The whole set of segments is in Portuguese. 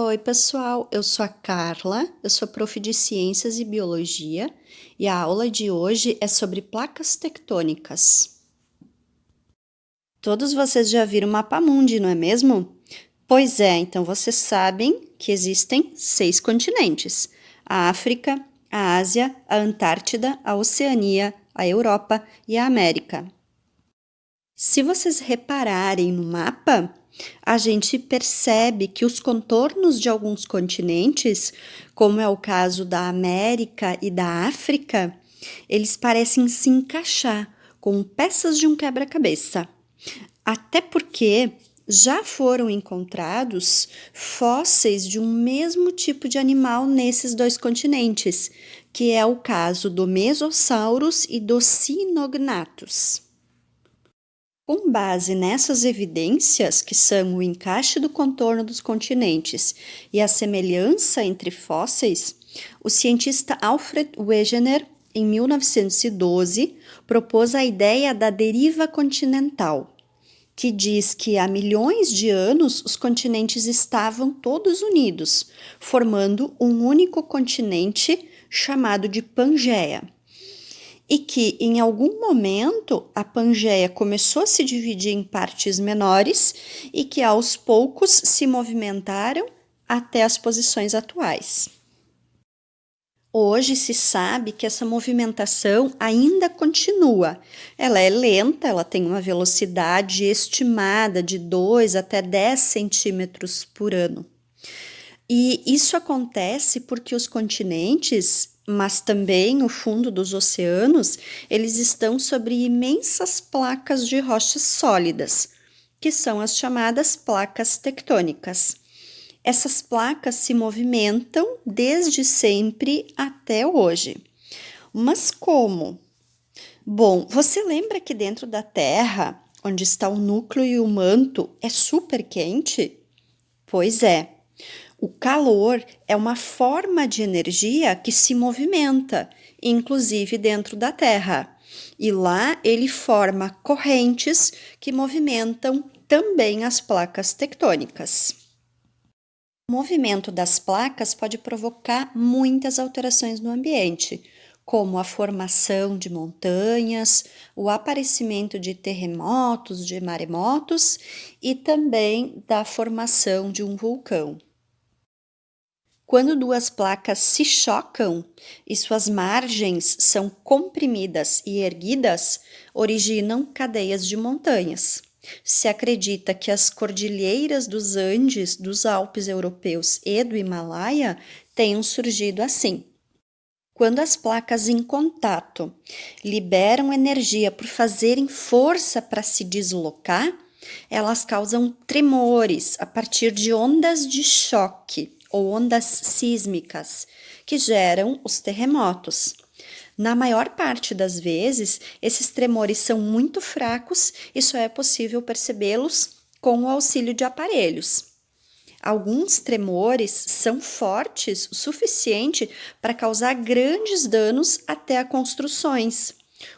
Oi, pessoal, eu sou a Carla, eu sou prof de Ciências e Biologia e a aula de hoje é sobre placas tectônicas. Todos vocês já viram o mapa mundi, não é mesmo? Pois é, então vocês sabem que existem 6 continentes: a África, a Ásia, a Antártida, a Oceania, a Europa e a América. Se vocês repararem no mapa, a gente percebe que os contornos de alguns continentes, como é o caso da América e da África, eles parecem se encaixar com peças de um quebra-cabeça. Até porque já foram encontrados fósseis de um mesmo tipo de animal nesses dois continentes, que é o caso do Mesosaurus e do Sinognathus. Com base nessas evidências, que são o encaixe do contorno dos continentes e a semelhança entre fósseis, o cientista Alfred Wegener, em 1912, propôs a ideia da deriva continental, que diz que há milhões de anos os continentes estavam todos unidos, formando um único continente chamado de Pangeia. E que, em algum momento, a Pangeia começou a se dividir em partes menores e que, aos poucos, se movimentaram até as posições atuais. Hoje se sabe que essa movimentação ainda continua. Ela é lenta, ela tem uma velocidade estimada de 2 até 10 centímetros por ano. E isso acontece porque os continentes, mas também o fundo dos oceanos, eles estão sobre imensas placas de rochas sólidas, que são as chamadas placas tectônicas. Essas placas se movimentam desde sempre até hoje. Mas como? Bom, você lembra que dentro da Terra, onde está o núcleo e o manto, é super quente? Pois é. O calor é uma forma de energia que se movimenta, inclusive dentro da Terra. E lá ele forma correntes que movimentam também as placas tectônicas. O movimento das placas pode provocar muitas alterações no ambiente, como a formação de montanhas, o aparecimento de terremotos, de maremotos e também da formação de um vulcão. Quando duas placas se chocam e suas margens são comprimidas e erguidas, originam cadeias de montanhas. Se acredita que as cordilheiras dos Andes, dos Alpes europeus e do Himalaia tenham surgido assim. Quando as placas em contato liberam energia por fazerem força para se deslocar, elas causam tremores a partir de ondas de choque ou ondas sísmicas, que geram os terremotos. Na maior parte das vezes, esses tremores são muito fracos e só é possível percebê-los com o auxílio de aparelhos. Alguns tremores são fortes o suficiente para causar grandes danos até a construções.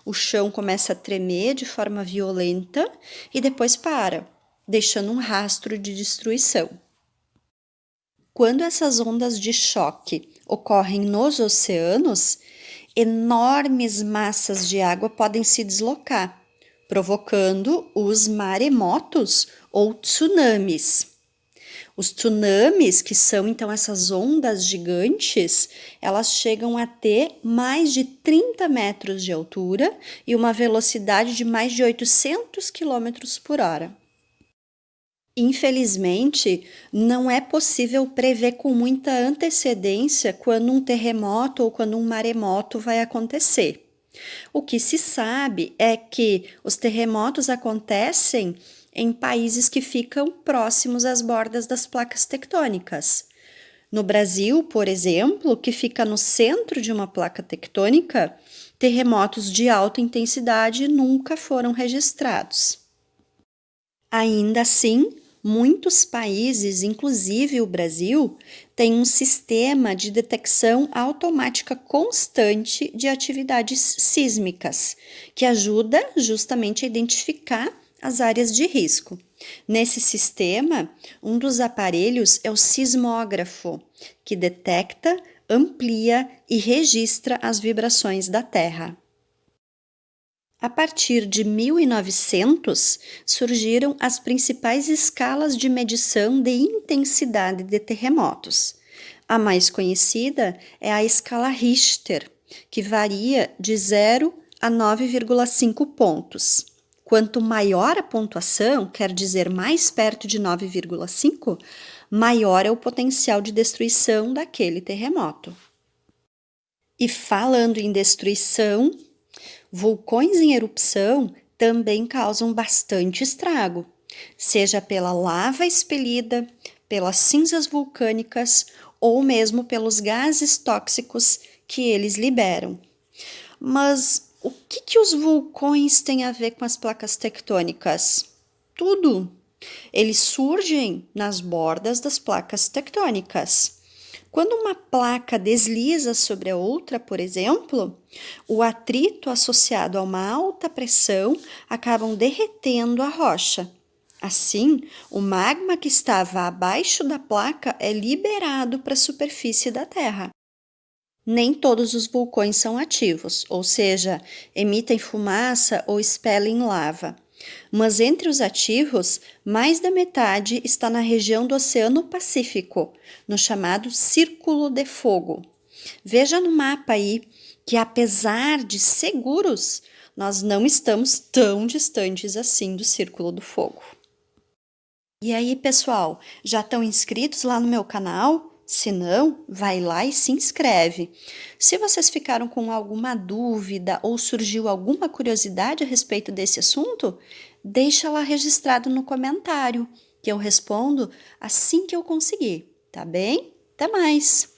O chão começa a tremer de forma violenta e depois para, deixando um rastro de destruição. Quando essas ondas de choque ocorrem nos oceanos, enormes massas de água podem se deslocar, provocando os maremotos ou tsunamis. Os tsunamis, que são então essas ondas gigantes, elas chegam a ter mais de 30 metros de altura e uma velocidade de mais de 800 km por hora. Infelizmente, não é possível prever com muita antecedência quando um terremoto ou quando um maremoto vai acontecer. O que se sabe é que os terremotos acontecem em países que ficam próximos às bordas das placas tectônicas. No Brasil, por exemplo, que fica no centro de uma placa tectônica, terremotos de alta intensidade nunca foram registrados. Ainda assim, muitos países, inclusive o Brasil, têm um sistema de detecção automática constante de atividades sísmicas, que ajuda justamente a identificar as áreas de risco. Nesse sistema, um dos aparelhos é o sismógrafo, que detecta, amplia e registra as vibrações da Terra. A partir de 1900, surgiram as principais escalas de medição de intensidade de terremotos. A mais conhecida é a escala Richter, que varia de 0 a 9,5 pontos. Quanto maior a pontuação, quer dizer mais perto de 9,5, maior é o potencial de destruição daquele terremoto. E falando em destruição, vulcões em erupção também causam bastante estrago, seja pela lava expelida, pelas cinzas vulcânicas ou mesmo pelos gases tóxicos que eles liberam. Mas o que os vulcões têm a ver com as placas tectônicas? Tudo! Eles surgem nas bordas das placas tectônicas. Quando uma placa desliza sobre a outra, por exemplo, o atrito associado a uma alta pressão acabam derretendo a rocha. Assim, o magma que estava abaixo da placa é liberado para a superfície da Terra. Nem todos os vulcões são ativos, ou seja, emitem fumaça ou expelem lava. Mas entre os ativos, mais da metade está na região do Oceano Pacífico, no chamado Círculo de Fogo. Veja no mapa aí que, apesar de seguros, nós não estamos tão distantes assim do Círculo do Fogo. E aí, pessoal, já estão inscritos lá no meu canal? Se não, vai lá e se inscreve. Se vocês ficaram com alguma dúvida ou surgiu alguma curiosidade a respeito desse assunto, deixa lá registrado no comentário, que eu respondo assim que eu conseguir, tá bem? Até mais!